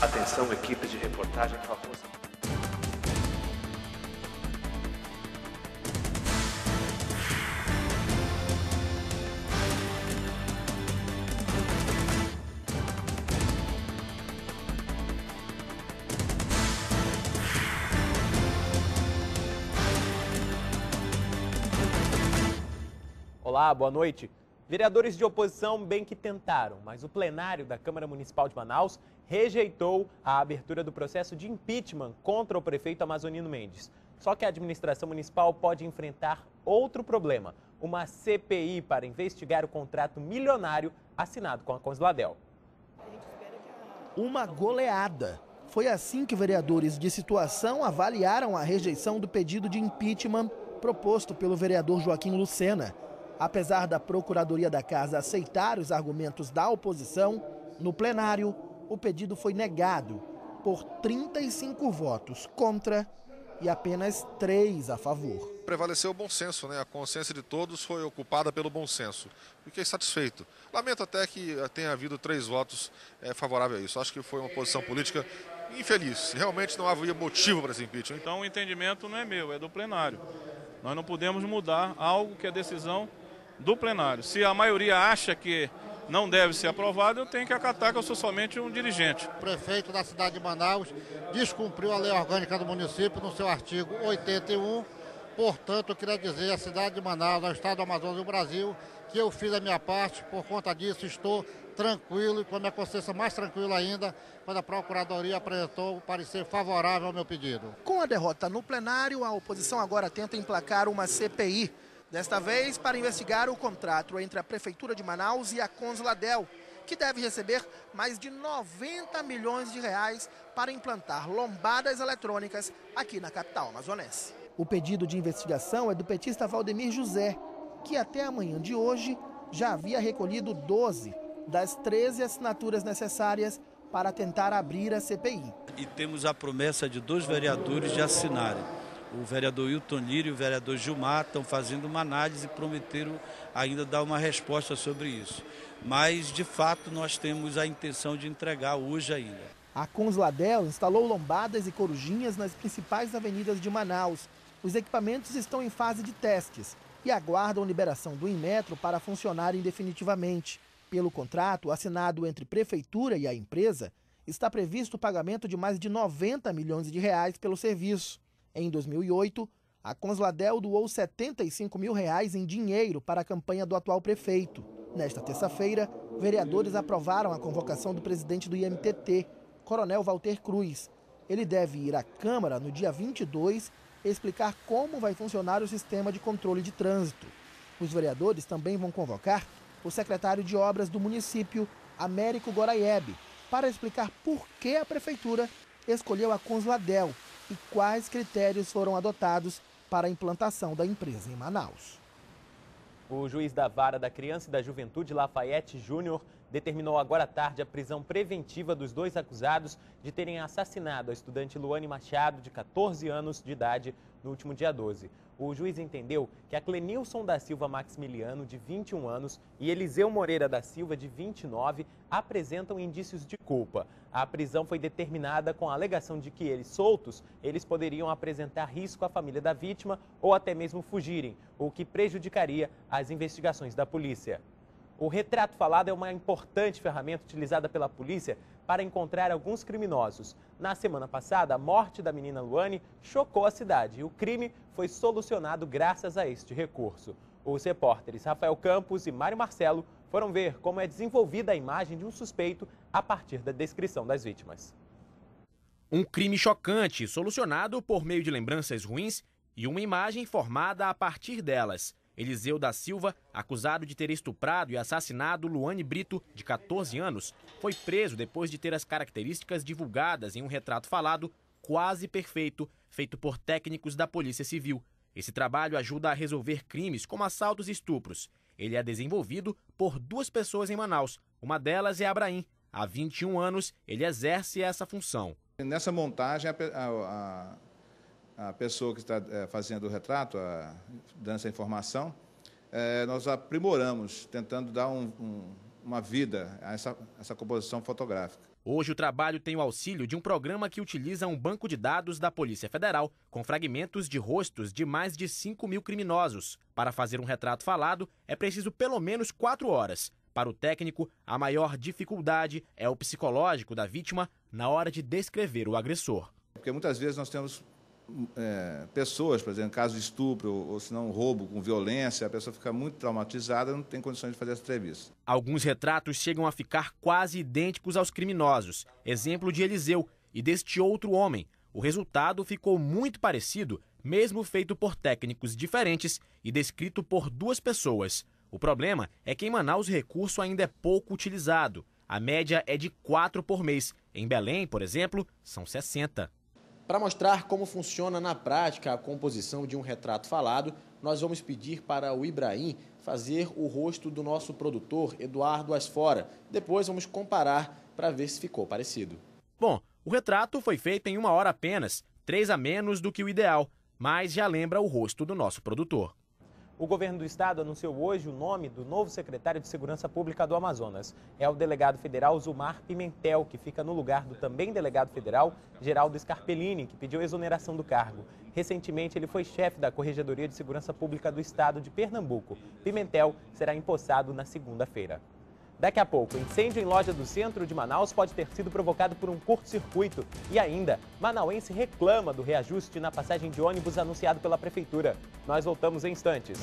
Atenção, equipe de reportagem, por favor. Olá, boa noite. Vereadores de oposição bem que tentaram, mas o plenário da Câmara Municipal de Manaus rejeitou a abertura do processo de impeachment contra o prefeito Amazonino Mendes. Só que a administração municipal pode enfrentar outro problema, uma CPI para investigar o contrato milionário assinado com a Consladel. Uma goleada. Foi assim que vereadores de situação avaliaram a rejeição do pedido de impeachment proposto pelo vereador Joaquim Lucena. Apesar da Procuradoria da Casa aceitar os argumentos da oposição, no plenário, o pedido foi negado por 35 votos contra e apenas 3 a favor. Prevaleceu o bom senso, né? A consciência de todos foi ocupada pelo bom senso. Fiquei satisfeito. Lamento até que tenha havido 3 votos favoráveis a isso. Acho que foi uma posição política infeliz. Realmente não havia motivo para esse impeachment. Então o entendimento não é meu, é do plenário. Nós não podemos mudar algo que é decisão do plenário. Se a maioria acha que não deve ser aprovado, eu tenho que acatar que eu sou somente um dirigente. O prefeito da cidade de Manaus descumpriu a lei orgânica do município no seu artigo 81. Portanto, eu queria dizer à cidade de Manaus, ao estado do Amazonas e do Brasil, que eu fiz a minha parte. Por conta disso, estou tranquilo e com a minha consciência mais tranquila ainda, quando a Procuradoria apresentou o parecer favorável ao meu pedido. Com a derrota no plenário, a oposição agora tenta emplacar uma CPI. Desta vez, para investigar o contrato entre a Prefeitura de Manaus e a Consladel, que deve receber mais de 90 milhões de reais para implantar lombadas eletrônicas aqui na capital amazonense. O pedido de investigação é do petista Valdemir José, que até a manhã de hoje já havia recolhido 12 das 13 assinaturas necessárias para tentar abrir a CPI. E temos a promessa de 2 vereadores de assinarem. O vereador Hilton Lírio e o vereador Gilmar estão fazendo uma análise e prometeram ainda dar uma resposta sobre isso. Mas, de fato, nós temos a intenção de entregar hoje ainda. A Consladel instalou lombadas e corujinhas nas principais avenidas de Manaus. Os equipamentos estão em fase de testes e aguardam liberação do Inmetro para funcionarem definitivamente. Pelo contrato assinado entre Prefeitura e a empresa, está previsto o pagamento de mais de 90 milhões de reais pelo serviço. Em 2008, a Consladel doou R$ 75 mil em dinheiro para a campanha do atual prefeito. Nesta terça-feira, vereadores aprovaram a convocação do presidente do IMTT, Coronel Walter Cruz. Ele deve ir à Câmara no dia 22 e explicar como vai funcionar o sistema de controle de trânsito. Os vereadores também vão convocar o secretário de Obras do município, Américo Goraieb, para explicar por que a prefeitura escolheu a Consladel e quais critérios foram adotados para a implantação da empresa em Manaus. O juiz da Vara da Criança e da Juventude, Lafayette Júnior, determinou agora à tarde a prisão preventiva dos 2 acusados de terem assassinado a estudante Luane Machado, de 14 anos de idade, no último dia 12. O juiz entendeu que a Clenilson da Silva Maximiliano, de 21 anos, e Eliseu Moreira da Silva, de 29, apresentam indícios de culpa. A prisão foi determinada com a alegação de que eles, soltos, eles poderiam apresentar risco à família da vítima ou até mesmo fugirem, o que prejudicaria as investigações da polícia. O retrato falado é uma importante ferramenta utilizada pela polícia para encontrar alguns criminosos. Na semana passada, a morte da menina Luane chocou a cidade e o crime foi solucionado graças a este recurso. Os repórteres Rafael Campos e Mário Marcelo foram ver como é desenvolvida a imagem de um suspeito a partir da descrição das vítimas. Um crime chocante, solucionado por meio de lembranças ruins e uma imagem formada a partir delas. Eliseu da Silva, acusado de ter estuprado e assassinado Luane Brito, de 14 anos, foi preso depois de ter as características divulgadas em um retrato falado quase perfeito, feito por técnicos da Polícia Civil. Esse trabalho ajuda a resolver crimes como assaltos e estupros. Ele é desenvolvido por 2 pessoas em Manaus. Uma delas é Abraim. Há 21 anos, ele exerce essa função. Nessa montagem, a pessoa que está fazendo o retrato, dando essa informação, nós aprimoramos, tentando dar uma vida a essa composição fotográfica. Hoje o trabalho tem o auxílio de um programa que utiliza um banco de dados da Polícia Federal com fragmentos de rostos de mais de 5.000 criminosos. Para fazer um retrato falado, é preciso pelo menos 4 horas. Para o técnico, a maior dificuldade é o psicológico da vítima na hora de descrever o agressor. Porque muitas vezes nós temos pessoas, por exemplo, em caso de estupro ou se não roubo com violência, a pessoa fica muito traumatizada e não tem condições de fazer essa entrevista. Alguns retratos chegam a ficar quase idênticos aos criminosos. Exemplo de Eliseu e deste outro homem. O resultado ficou muito parecido, mesmo feito por técnicos diferentes e descrito por 2 pessoas. O problema é que em Manaus o recurso ainda é pouco utilizado. A média é de 4 por mês. Em Belém, por exemplo, são 60. Para mostrar como funciona na prática a composição de um retrato falado, nós vamos pedir para o Ibrahim fazer o rosto do nosso produtor, Eduardo Asfora. Depois vamos comparar para ver se ficou parecido. Bom, o retrato foi feito em 1 hora apenas, 3 a menos do que o ideal, mas já lembra o rosto do nosso produtor. O governo do estado anunciou hoje o nome do novo secretário de Segurança Pública do Amazonas. É o delegado federal Zumar Pimentel, que fica no lugar do também delegado federal Geraldo Scarpellini, que pediu exoneração do cargo. Recentemente, ele foi chefe da Corregedoria de Segurança Pública do estado de Pernambuco. Pimentel será empossado na segunda-feira. Daqui a pouco, incêndio em loja do centro de Manaus pode ter sido provocado por um curto-circuito. E ainda, manauense reclama do reajuste na passagem de ônibus anunciado pela prefeitura. Nós voltamos em instantes.